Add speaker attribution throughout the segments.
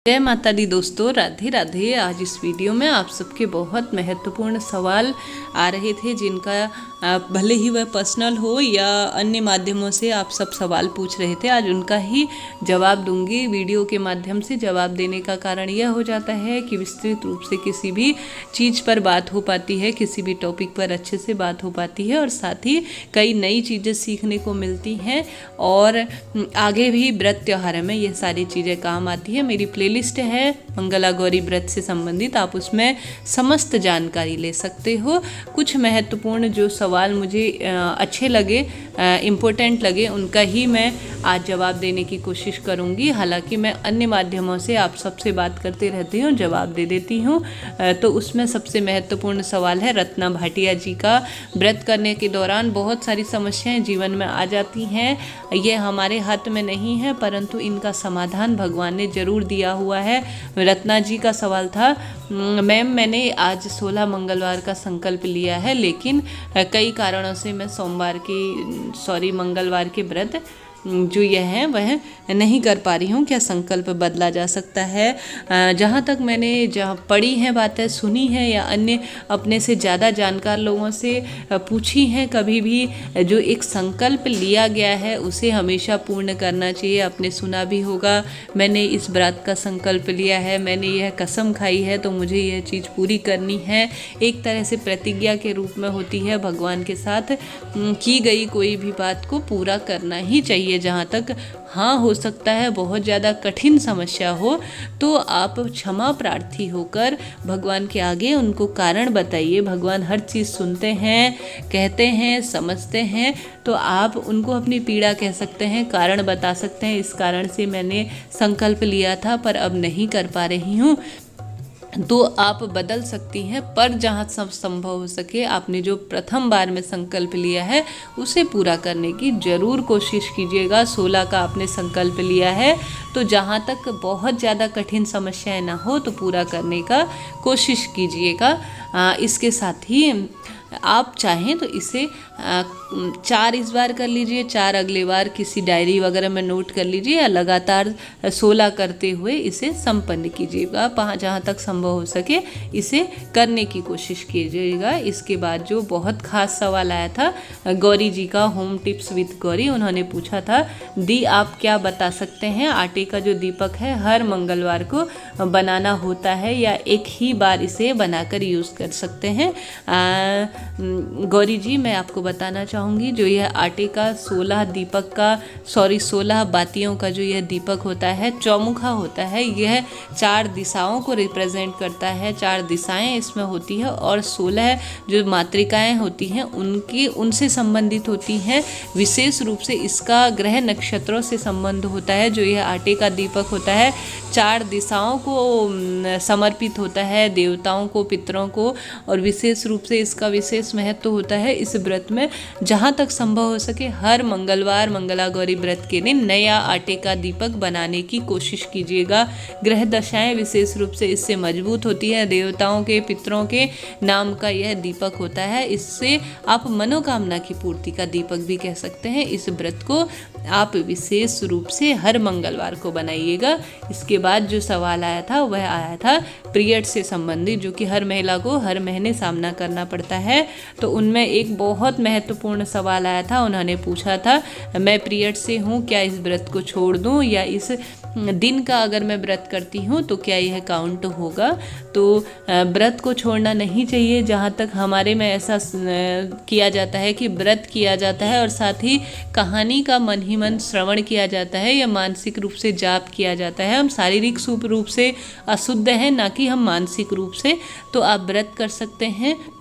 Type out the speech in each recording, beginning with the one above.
Speaker 1: जय माता दी दोस्तों, राधे राधे। आज इस वीडियो में आप सबके बहुत महत्वपूर्ण सवाल आ रहे थे, जिनका भले ही वह पर्सनल हो या अन्य माध्यमों से आप सब सवाल पूछ रहे थे। आज उनका ही जवाब दूंगी। वीडियो के माध्यम से जवाब देने का कारण यह हो जाता है कि विस्तृत रूप से किसी भी चीज़ पर बात हो पाती है, किसी भी टॉपिक पर अच्छे से बात हो पाती है और साथ ही कई नई चीज़ें सीखने को मिलती हैं और आगे भी व्रत त्योहार में ये सारी चीज़ें काम आती है। मेरी प्लेलिस्ट है मंगला गौरी व्रत से संबंधित, आप उसमें समस्त जानकारी ले सकते हो। कुछ महत्वपूर्ण जो सवाल मुझे अच्छे लगे, इम्पोर्टेंट लगे, उनका ही मैं आज जवाब देने की कोशिश करूंगी। हालांकि मैं अन्य माध्यमों से आप सबसे बात करते रहती हूँ, जवाब दे देती हूँ। तो उसमें सबसे महत्वपूर्ण सवाल है रत्ना भाटिया जी का। व्रत करने के दौरान बहुत सारी समस्याएं जीवन में आ जाती हैं, ये हमारे हाथ में नहीं है, परंतु इनका समाधान भगवान ने जरूर दिया हुआ है। रत्ना जी का सवाल था, मैम मैंने आज 16 मंगलवार का संकल्प लिया है, लेकिन कई कारणों से मैं मंगलवार के व्रत जो यह है वह नहीं कर पा रही हूँ। क्या संकल्प बदला जा सकता है? जहाँ तक मैंने पढ़ी हैं, बातें सुनी हैं या अन्य अपने से ज़्यादा जानकार लोगों से पूछी हैं, कभी भी जो एक संकल्प लिया गया है उसे हमेशा पूर्ण करना चाहिए। आपने सुना भी होगा, मैंने इस व्रत का संकल्प लिया है, मैंने यह कसम खाई है तो मुझे यह चीज़ पूरी करनी है। एक तरह से प्रतिज्ञा के रूप में होती है। भगवान के साथ की गई कोई भी बात को पूरा करना ही चाहिए। जहाँ तक हाँ हो सकता है, बहुत ज़्यादा कठिन समस्या हो तो आप क्षमा प्रार्थी होकर भगवान के आगे उनको कारण बताइए। भगवान हर चीज़ सुनते हैं, कहते हैं, समझते हैं, तो आप उनको अपनी पीड़ा कह सकते हैं, कारण बता सकते हैं। इस कारण से मैंने संकल्प लिया था पर अब नहीं कर पा रही हूँ, तो आप बदल सकती हैं। पर जहाँ सब संभव हो सके, आपने जो प्रथम बार में संकल्प लिया है उसे पूरा करने की ज़रूर कोशिश कीजिएगा। 16 का आपने संकल्प लिया है तो जहाँ तक बहुत ज़्यादा कठिन समस्याएं ना हो तो पूरा करने का कोशिश कीजिएगा। इसके साथ ही आप चाहें तो इसे 4 इस बार कर लीजिए, 4 अगले बार किसी डायरी वगैरह में नोट कर लीजिए, या लगातार 16 करते हुए इसे संपन्न कीजिएगा। जहाँ तक संभव हो सके इसे करने की कोशिश कीजिएगा। इसके बाद जो बहुत खास सवाल आया था गौरी जी का, होम टिप्स विद गौरी, उन्होंने पूछा था, दी आप क्या बता सकते हैं, आटे का जो दीपक है हर मंगलवार को बनाना होता है या एक ही बार इसे बनाकर यूज़ कर सकते हैं? गौरी जी, मैं आपको बताना चाहूँगी, जो यह आटे का 16 बातियों का जो यह दीपक होता है, चौमुखा होता है, यह 4 दिशाओं को रिप्रेजेंट करता है। 4 दिशाएं इसमें होती है और 16 जो मातृकाएं होती हैं उनसे संबंधित होती हैं। विशेष रूप से इसका ग्रह नक्षत्रों से संबंध होता है। जो यह आटे का दीपक होता है 4 दिशाओं को समर्पित होता है, देवताओं को, पितरों को, और विशेष रूप से इसका विशेष महत्व होता है। इस व्रत में जहाँ तक संभव हो सके हर मंगलवार मंगला गौरी व्रत के दिन नया आटे का दीपक बनाने की कोशिश कीजिएगा। ग्रह दशाएं विशेष रूप से इससे मजबूत होती है। देवताओं के, पितरों के नाम का यह दीपक होता है। इससे आप मनोकामना की पूर्ति का दीपक भी कह सकते हैं। इस व्रत को आप विशेष रूप से हर मंगलवार को बनाइएगा। इसके बाद जो सवाल आया था वह आया था पीरियड से संबंधित, जो कि हर महिला को हर महीने सामना करना पड़ता है। तो उनमें एक बहुत महत्वपूर्ण सवाल आया था, उन्होंने पूछा था, मैं पीरियड से हूँ, क्या इस व्रत को छोड़ दूँ, या इस दिन का अगर मैं व्रत करती हूँ तो क्या यह काउंट होगा? तो व्रत को छोड़ना नहीं चाहिए। जहाँ तक हमारे में ऐसा किया जाता है कि व्रत किया जाता है और साथ ही कहानी का मन ही मन श्रवण किया जाता है या मानसिक रूप से जाप किया जाता है। हम शारीरिक रूप से अशुद्ध हैं, ना कि हम मानसिक रूप से। तो आप व्रत कर सकते हैं,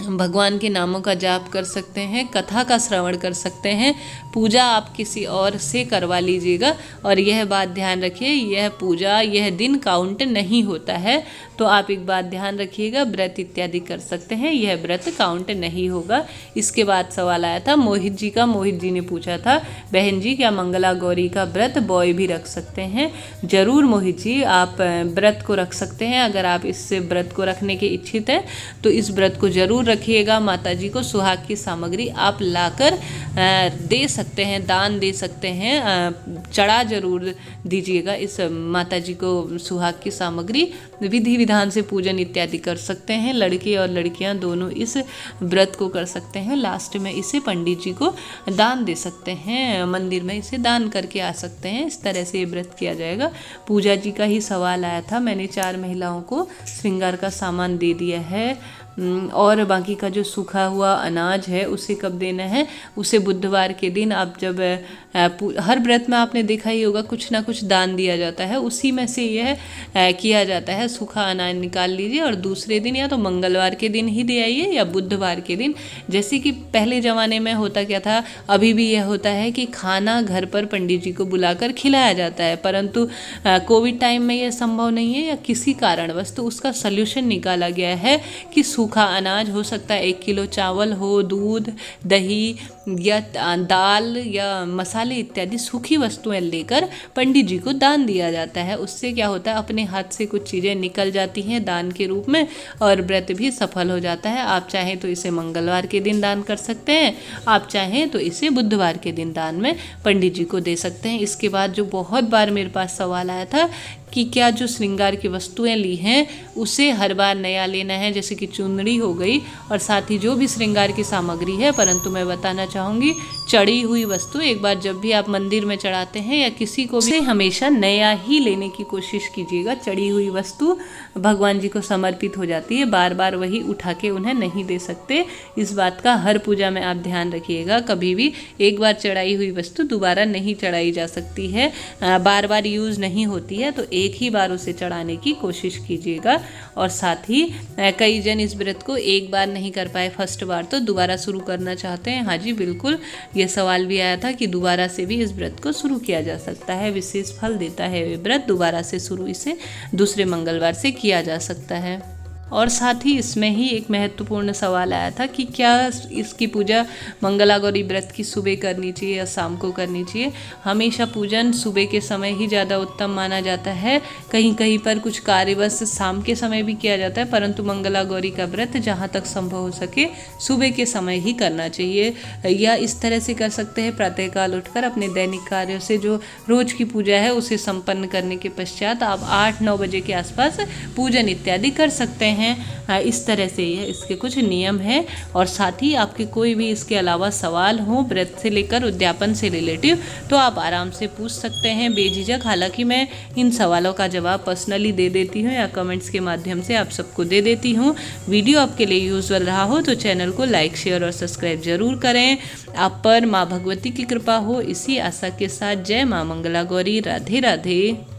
Speaker 1: भगवान के नामों का जाप कर सकते हैं, कथा का श्रवण कर सकते हैं, पूजा आप किसी और से करवा लीजिएगा। और यह बात ध्यान रखिए, यह पूजा, यह दिन काउंट नहीं होता है। तो आप एक बात ध्यान रखिएगा, व्रत इत्यादि कर सकते हैं, यह व्रत काउंट नहीं होगा। इसके बाद सवाल आया था मोहित जी का। मोहित जी ने पूछा था, बहन जी क्या मंगला गौरी का व्रत बॉय भी रख सकते हैं? जरूर मोहित जी, आप व्रत को रख सकते हैं। अगर आप इस व्रत को रखने के इच्छित हैं तो इस व्रत को जरूर ज़रूर रखिएगा। माता जी को सुहाग की सामग्री आप लाकर दे सकते हैं, दान दे सकते हैं, चढ़ा जरूर दीजिएगा इस माता जी को सुहाग की सामग्री। विधि विधान से पूजन इत्यादि कर सकते हैं। लड़के और लड़कियां दोनों इस व्रत को कर सकते हैं। लास्ट में इसे पंडित जी को दान दे सकते हैं, मंदिर में इसे दान करके आ सकते हैं। इस तरह से ये व्रत किया जाएगा। पूजा जी का ही सवाल आया था, मैंने 4 महिलाओं को श्रृंगार का सामान दे दिया है। और बाकी का जो सूखा हुआ अनाज है उसे कब देना है, उसे बुधवार के दिन आप जब हर व्रत में आपने देखा ही होगा कुछ ना कुछ दान दिया जाता है, उसी में से यह किया जाता है। सूखा अनाज निकाल लीजिए और दूसरे दिन या तो मंगलवार के दिन ही दे आइए या बुधवार के दिन। जैसे कि पहले ज़माने में होता क्या था, अभी भी यह होता है कि खाना घर पर पंडित जी को बुलाकर खिलाया जाता है, परंतु कोविड टाइम में यह संभव नहीं है या किसी कारणवश, तो उसका सल्यूशन निकाला गया है कि सूखा अनाज हो सकता है 1 किलो चावल हो, दूध, दही या दाल या मसाले इत्यादि सूखी वस्तुएं लेकर पंडित जी को दान दिया जाता है। उससे क्या होता है, अपने हाथ से कुछ चीज़ें निकल जाती हैं दान के रूप में और व्रत भी सफल हो जाता है। आप चाहें तो इसे मंगलवार के दिन दान कर सकते हैं, आप चाहें तो इसे बुधवार के दिन दान में पंडित जी को दे सकते हैं। इसके बाद जो बहुत बार मेरे पास सवाल आया था कि क्या जो श्रृंगार की वस्तुएं ली हैं उसे हर बार नया लेना है, जैसे कि चुनरी हो गई और साथ ही जो भी श्रृंगार की सामग्री है, परंतु मैं बताना चाहूँगी चढ़ी हुई वस्तु एक बार जब भी आप मंदिर में चढ़ाते हैं या किसी को भी, हमेशा नया ही लेने की कोशिश कीजिएगा। चढ़ी हुई वस्तु भगवान जी को समर्पित हो जाती है, बार बार वही उठा के उन्हें नहीं दे सकते। इस बात का हर पूजा में आप ध्यान रखिएगा। कभी भी एक बार चढ़ाई हुई वस्तु दोबारा नहीं चढ़ाई जा सकती है, बार बार यूज़ नहीं होती है, तो एक ही बार उसे चढ़ाने की कोशिश कीजिएगा। और साथ ही कई जन इस व्रत को एक बार नहीं कर पाए फर्स्ट बार, तो दोबारा शुरू करना चाहते हैं। हाँ जी बिल्कुल, ये सवाल भी आया था कि दोबारा से भी इस व्रत को शुरू किया जा सकता है, विशेष फल देता है ये व्रत। दोबारा से शुरू इसे दूसरे मंगलवार से किया जा सकता है। और साथ ही इसमें ही एक महत्वपूर्ण सवाल आया था कि क्या इसकी पूजा मंगला गौरी व्रत की सुबह करनी चाहिए या शाम को करनी चाहिए। हमेशा पूजन सुबह के समय ही ज़्यादा उत्तम माना जाता है। कहीं कहीं पर कुछ कार्यवश शाम के समय भी किया जाता है, परंतु मंगला गौरी का व्रत जहाँ तक संभव हो सके सुबह के समय ही करना चाहिए। या इस तरह से कर सकते हैं, प्रातःकाल उठकर अपने दैनिक कार्यों से जो रोज की पूजा है उसे संपन्न करने के पश्चात आप 8-9 बजे के आसपास पूजन इत्यादि कर सकते हैं। इस तरह से यह इसके कुछ नियम हैं। और साथ ही आपके कोई भी इसके अलावा सवाल हो व्रत से लेकर उद्यापन से रिलेटिव, तो आप आराम से पूछ सकते हैं बेझिझक। हालांकि मैं इन सवालों का जवाब पर्सनली दे देती हूँ या कमेंट्स के माध्यम से आप सबको दे देती हूँ। वीडियो आपके लिए यूजफुल रहा हो तो चैनल को लाइक, शेयर और सब्सक्राइब जरूर करें। आप पर माँ भगवती की कृपा हो, इसी आशा के साथ जय माँ मंगला गौरी। राधे राधे।